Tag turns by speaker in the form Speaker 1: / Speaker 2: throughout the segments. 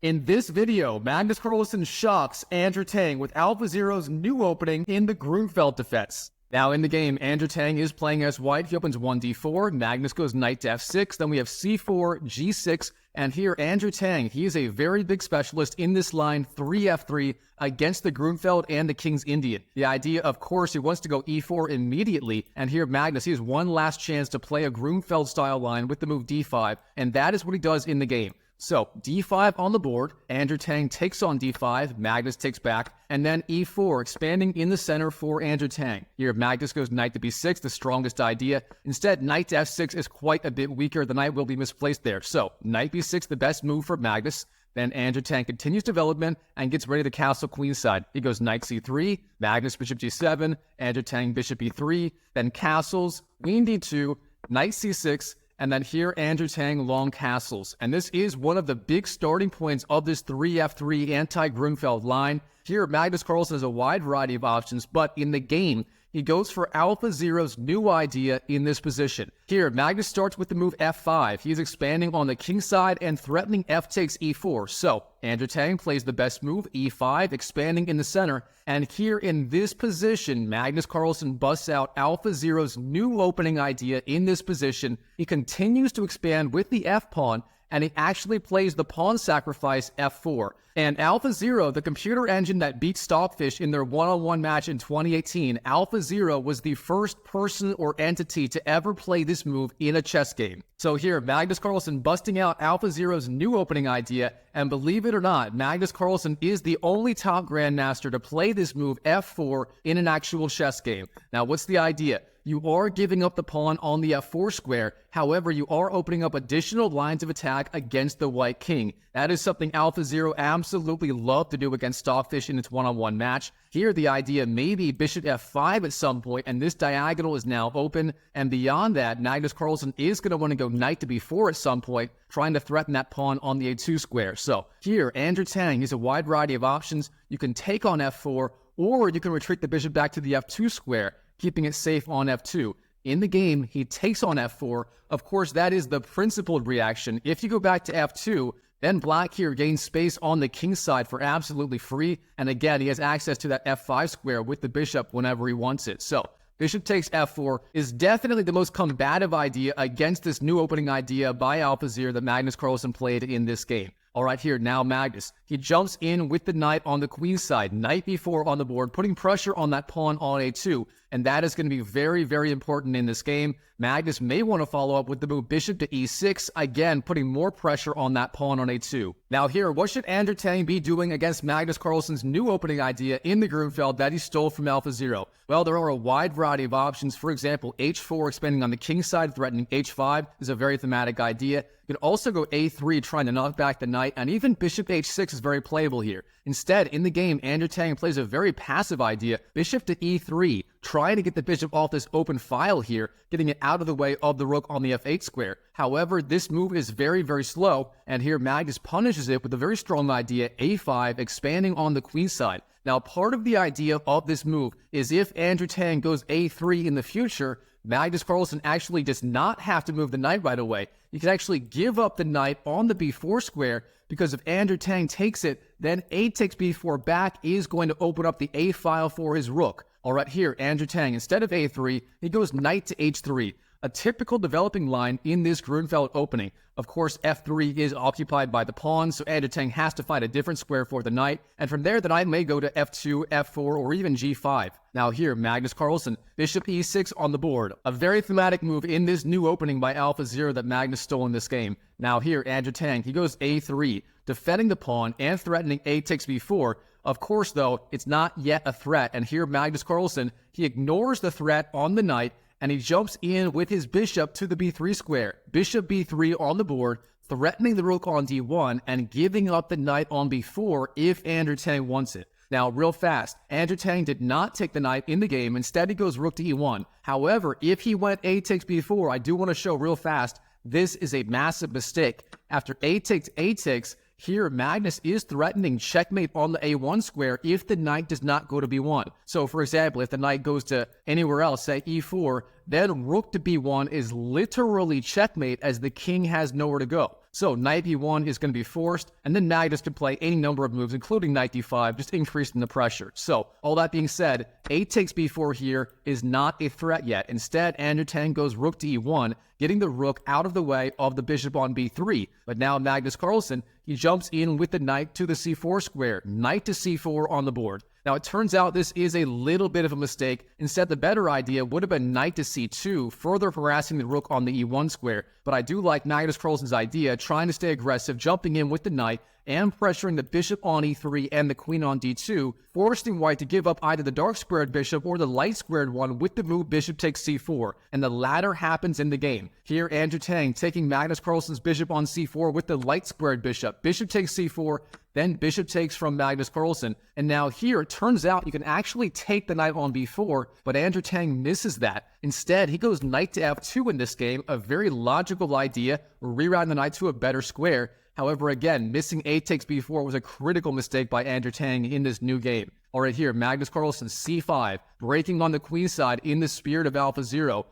Speaker 1: In this video, Magnus Carlsen shocks Andrew Tang with AlphaZero's new opening in the Grunfeld Defense. Now in the game, Andrew Tang is playing as white. He opens 1d4, Magnus goes knight to f6, then we have c4, g6, and here Andrew Tang, he is a very big specialist in this line 3f3 against the Grunfeld and the King's Indian. The idea, of course, he wants to go e4 immediately, and here Magnus, he has one last chance to play a Grunfeld style line with the move d5, and that is what he does in the game. So, d5 on the board, Andrew Tang takes on d5, Magnus takes back, and then e4, expanding in the center for Andrew Tang. Here, Magnus goes knight to b6, the strongest idea. Instead, knight to f6 is quite a bit weaker. The knight will be misplaced there. So, knight b6, the best move for Magnus. Then Andrew Tang continues development and gets ready to castle queenside. He goes knight c3, Magnus bishop g7, Andrew Tang bishop e3, then castles, queen d2, knight c6, and then here, Andrew Tang long castles. And this is one of the big starting points of this 3f3 anti-grunfeld line. Here, Magnus Carlsen has a wide variety of options, but in the game, he goes for AlphaZero's new idea in this position. Here, Magnus starts with the move f5. He's expanding on the king side and threatening f takes e4. So, Andrew Tang plays the best move, e5, expanding in the center. And here in this position, Magnus Carlsen busts out AlphaZero's new opening idea in this position. He continues to expand with the f-pawn, and he actually plays the pawn sacrifice f4. And AlphaZero, the computer engine that beat Stockfish in their one-on-one match in 2018, AlphaZero was the first person or entity to ever play this move in a chess game. So here, Magnus Carlsen busting out AlphaZero's new opening idea, and believe it or not, Magnus Carlsen is the only top grandmaster to play this move f4 in an actual chess game. Now, what's the idea? You are giving up the pawn on the f4 square. However, you are opening up additional lines of attack against the white king. That is something AlphaZero absolutely loved to do against Stockfish in its one-on-one match. Here, the idea may be bishop f5 at some point, and this diagonal is now open. And beyond that, Magnus Carlsen is going to want to go knight to b4 at some point, trying to threaten that pawn on the a2 square. So here, Andrew Tang has a wide variety of options. You can take on f4, or you can retreat the bishop back to the f2 square, keeping it safe on f2. In the game, he takes on f4. Of course, that is the principled reaction. If you go back to f2, then black here gains space on the king side for absolutely free. And again, he has access to that f5 square with the bishop whenever he wants it. So, bishop takes f4 is definitely the most combative idea against this new opening idea by AlphaZero that Magnus Carlsen played in this game. All right, here, now Magnus. He jumps in with the knight on the queen side, knight b4 on the board, putting pressure on that pawn on a2, and that is going to be very, very important in this game. Magnus may want to follow up with the move bishop to e6, again, putting more pressure on that pawn on a2. Now here, what should Andrew Tang be doing against Magnus Carlsen's new opening idea in the Grunfeld that he stole from AlphaZero? Well, there are a wide variety of options. For example, h4 expanding on the king side, threatening h5 is a very thematic idea. You could also go a3, trying to knock back the knight, and even bishop h6 is very playable here. Instead, in the game, Andrew Tang plays a very passive idea, bishop to e3, trying to get the bishop off this open file here, getting it out of the way of the rook on the f8 square. However, this move is very, very slow, and here Magnus punishes it with a very strong idea, a5, expanding on the queen side. Now, part of the idea of this move is if Andrew Tang goes a3 in the future, Magnus Carlsen actually does not have to move the knight right away. You can actually give up the knight on the b4 square, because if Andrew Tang takes it, then a takes b4 back is going to open up the a file for his rook. All right, here, Andrew Tang, instead of a3, he goes knight to h3. A typical developing line in this Grunfeld opening. Of course, f3 is occupied by the pawn, so Andrew Tang has to find a different square for the knight, and from there the knight may go to f2, f4, or even g5. Now here, Magnus Carlsen, bishop e6 on the board. A very thematic move in this new opening by AlphaZero that Magnus stole in this game. Now here, Andrew Tang, he goes a3, defending the pawn and threatening a takes b4. Of course, though, it's not yet a threat, and here Magnus Carlsen, he ignores the threat on the knight, and he jumps in with his bishop to the b3 square. Bishop b3 on the board, threatening the rook on d1, and giving up the knight on b4 if Andrew Tang wants it. Now, real fast, Andrew Tang did not take the knight in the game. Instead, he goes rook to e1. However, if he went a takes b4, I do want to show real fast, this is a massive mistake. After a takes, here, Magnus is threatening checkmate on the a1 square if the knight does not go to b1. So, for example, if the knight goes to anywhere else, say e4, then rook to b1 is literally checkmate as the king has nowhere to go. So knight b1 is going to be forced, and then Magnus can play any number of moves, including knight d5, just increasing the pressure. So all that being said, a takes b4 here is not a threat yet. Instead, Andrew Tang goes rook to e1, getting the rook out of the way of the bishop on b3. But now Magnus Carlsen, he jumps in with the knight to the c4 square, knight to c4 on the board. Now, it turns out this is a little bit of a mistake. Instead, the better idea would have been knight to c2, further harassing the rook on the e1 square. But I do like Magnus Carlsen's idea, trying to stay aggressive, jumping in with the knight, and pressuring the bishop on e3 and the queen on d2, forcing white to give up either the dark squared bishop or the light squared one with the move bishop takes c4, and the latter happens in the game. Here, Andrew Tang taking Magnus Carlsen's bishop on c4 with the light squared bishop. Bishop takes c4, then bishop takes from Magnus Carlsen, and now here it turns out you can actually take the knight on b4, but Andrew Tang misses that. Instead, he goes knight to f2 in this game, a very logical idea, rerouting the knight to a better square. However, again, missing a takes b4 was a critical mistake by Andrew Tang in this new game. All right, here, Magnus Carlsen, c5, breaking on the queen side in the spirit of AlphaZero.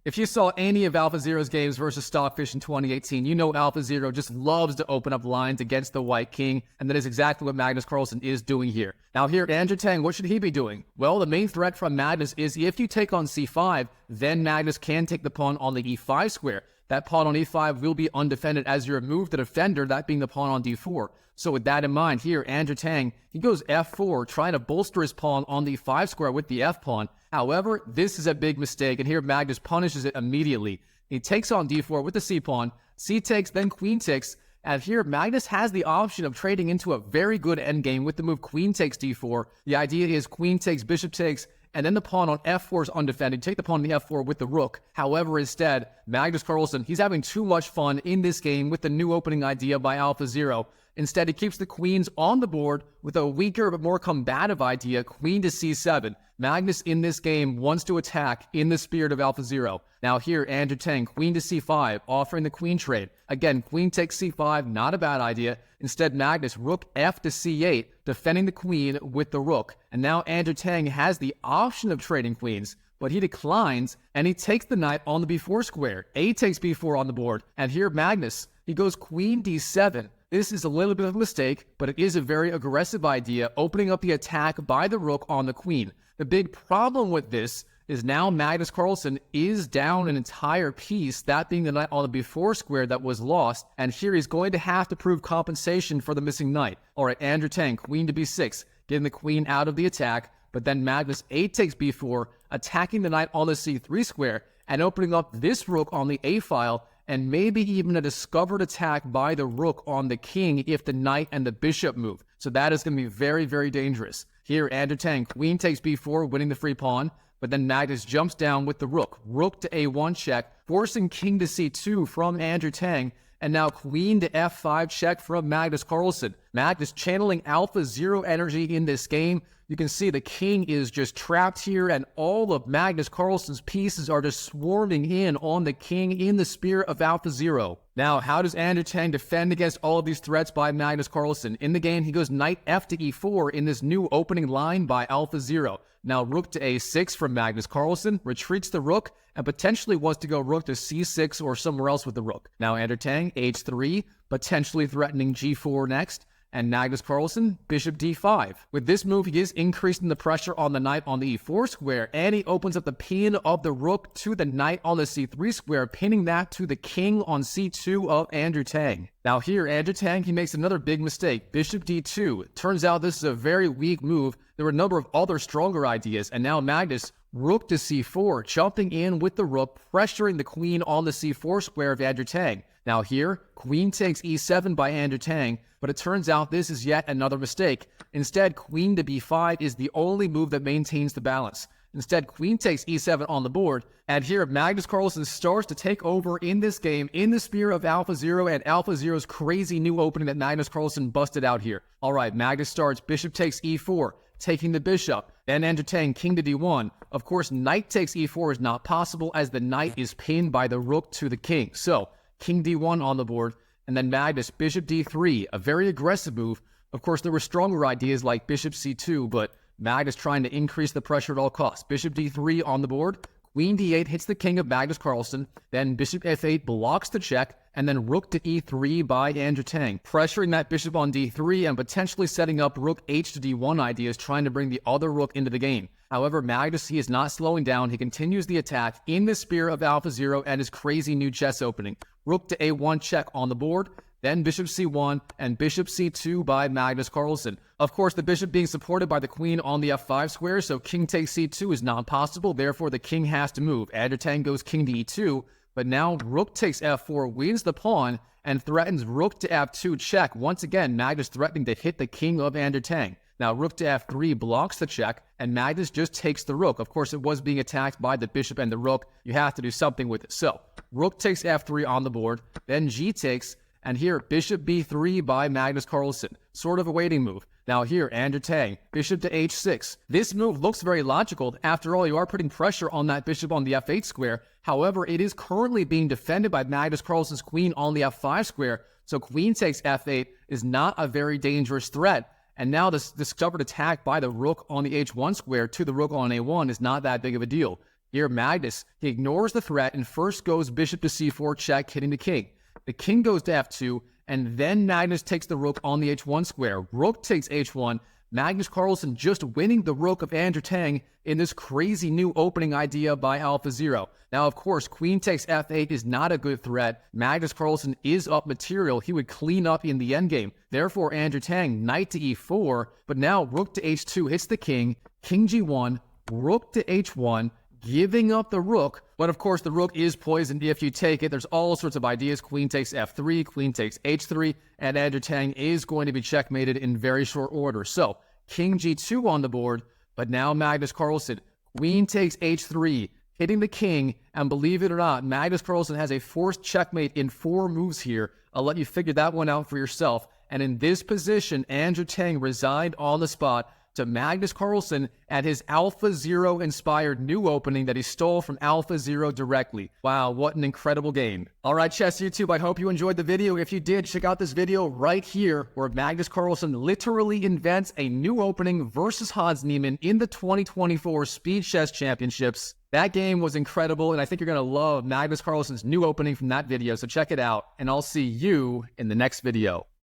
Speaker 1: If you saw any of AlphaZero's games versus Stockfish in 2018, you know AlphaZero just loves to open up lines against the white king, and that is exactly what Magnus Carlsen is doing here. Now here, Andrew Tang, what should he be doing? Well, the main threat from Magnus is if you take on c5, then Magnus can take the pawn on the e5 square. That pawn on e5 will be undefended as you remove the defender, that being the pawn on d4. So with that in mind, here, Andrew Tang, he goes f4, trying to bolster his pawn on the 5 square with the f-pawn. However, this is a big mistake, and here Magnus punishes it immediately. He takes on d4 with the c-pawn, c takes, then queen takes, and here Magnus has the option of trading into a very good endgame with the move queen takes d4. The idea is queen takes, bishop takes, and then the pawn on f4 is undefended. Take the pawn on the f4 with the rook. However, instead, Magnus Carlsen, he's having too much fun in this game with the new opening idea by AlphaZero. Instead, he keeps the queens on the board with a weaker but more combative idea, queen to c7. Magnus in this game wants to attack in the spirit of AlphaZero. Now here, Andrew Tang, queen to c5, offering the queen trade. Again, queen takes c5, not a bad idea. Instead, Magnus, rook f to c8, defending the queen with the rook. And now Andrew Tang has the option of trading queens, but he declines, and he takes the knight on the b4 square. A takes b4 on the board, and here Magnus, he goes queen d7. This is a little bit of a mistake, but it is a very aggressive idea, opening up the attack by the rook on the queen. The big problem with this is now Magnus Carlsen is down an entire piece, that being the knight on the b4 square that was lost, and here he's going to have to prove compensation for the missing knight. All right, Andrew Tang, queen to b6, getting the queen out of the attack, but then Magnus a takes b4, attacking the knight on the c3 square, and opening up this rook on the a file, and maybe even a discovered attack by the rook on the king if the knight and the bishop move. So that is going to be very, very dangerous. Here, Andrew Tang, queen takes b4, winning the free pawn, but then Magnus jumps down with the rook. Rook to a1 check, forcing king to c2 from Andrew Tang, and now queen to f5 check from Magnus Carlsen. Magnus channeling AlphaZero energy in this game. You can see the king is just trapped here, and all of Magnus Carlsen's pieces are just swarming in on the king in the spirit of AlphaZero. Now, how does Andrew Tang defend against all of these threats by Magnus Carlsen? In the game, he goes knight f to e4 in this new opening line by AlphaZero. Now, rook to a6 from Magnus Carlsen, retreats the rook, and potentially wants to go rook to c6 or somewhere else with the rook. Now, Andrew Tang, h3, potentially threatening g4 next. And Magnus Carlsen, bishop d5. With this move, he is increasing the pressure on the knight on the e4 square, and he opens up the pin of the rook to the knight on the c3 square, pinning that to the king on c2 of Andrew Tang. Now here, Andrew Tang, he makes another big mistake, bishop d2. Turns out this is a very weak move. There were a number of other stronger ideas, and now Magnus, rook to c4, jumping in with the rook, pressuring the queen on the c4 square of Andrew Tang. Now here, queen takes e7 by Andrew Tang, but it turns out this is yet another mistake. Instead, queen to b5 is the only move that maintains the balance. Instead, queen takes e7 on the board, and here Magnus Carlsen starts to take over in this game in the spirit of AlphaZero and AlphaZero's crazy new opening that Magnus Carlsen busted out here. All right, Magnus starts, bishop takes e4, taking the bishop, then Andrew Tang, king to d1. Of course, knight takes e4 is not possible as the knight is pinned by the rook to the king. So, king d1 on the board, and then Magnus, bishop d3, a very aggressive move. Of course, there were stronger ideas like bishop c2, but Magnus trying to increase the pressure at all costs. Bishop d3 on the board, queen d8 hits the king of Magnus Carlsen, then bishop f8 blocks the check, and then rook to e3 by Andrew Tang, pressuring that bishop on d3 and potentially setting up rook h to d1 ideas, trying to bring the other rook into the game. However, Magnus, he is not slowing down. He continues the attack in the spirit of AlphaZero and his crazy new chess opening. Rook to a1 check on the board, then bishop c1 and bishop c2 by Magnus Carlsen. Of course, the bishop being supported by the queen on the f5 square, so king takes c2 is not possible. Therefore, the king has to move. Andrew Tang goes king to e2, but now rook takes f4, wins the pawn, and threatens rook to f2 check. Once again, Magnus threatening to hit the king of Andrew Tang. Now, rook to f3 blocks the check, and Magnus just takes the rook. Of course, it was being attacked by the bishop and the rook. You have to do something with it. So, rook takes f3 on the board, then g takes, and here, bishop b3 by Magnus Carlsen. Sort of a waiting move. Now here, Andrew Tang, bishop to h6. This move looks very logical. After all, you are putting pressure on that bishop on the f8 square. However, it is currently being defended by Magnus Carlsen's queen on the f5 square, so queen takes f8 is not a very dangerous threat. And now this discovered attack by the rook on the h1 square to the rook on a1 is not that big of a deal. Here, Magnus, he ignores the threat and first goes bishop to c4 check, hitting the king. The king goes to f2, and then Magnus takes the rook on the h1 square. Rook takes h1. Magnus Carlsen just winning the rook of Andrew Tang in this crazy new opening idea by AlphaZero. Now, of course, queen takes f8 is not a good threat. Magnus Carlsen is up material. He would clean up in the endgame. Therefore, Andrew Tang, knight to e4, but now rook to h2 hits the king, king g1, rook to h1, giving up the rook. But of course, the rook is poisoned if you take it. There's all sorts of ideas. Queen takes f3, queen takes h3, and Andrew Tang is going to be checkmated in very short order. So, king g2 on the board, but now Magnus Carlsen, queen takes h3, hitting the king, and believe it or not, Magnus Carlsen has a forced checkmate in 4 moves here. I'll let you figure that one out for yourself. And in this position, Andrew Tang resigned on the spot to Magnus Carlsen at his AlphaZero inspired new opening that he stole from AlphaZero directly. Wow, what an incredible game. Alright, Chess YouTube, I hope you enjoyed the video. If you did, check out this video right here where Magnus Carlsen literally invents a new opening versus Hans Niemann in the 2024 Speed Chess Championships. That game was incredible, and I think you're going to love Magnus Carlsen's new opening from that video, so check it out, and I'll see you in the next video.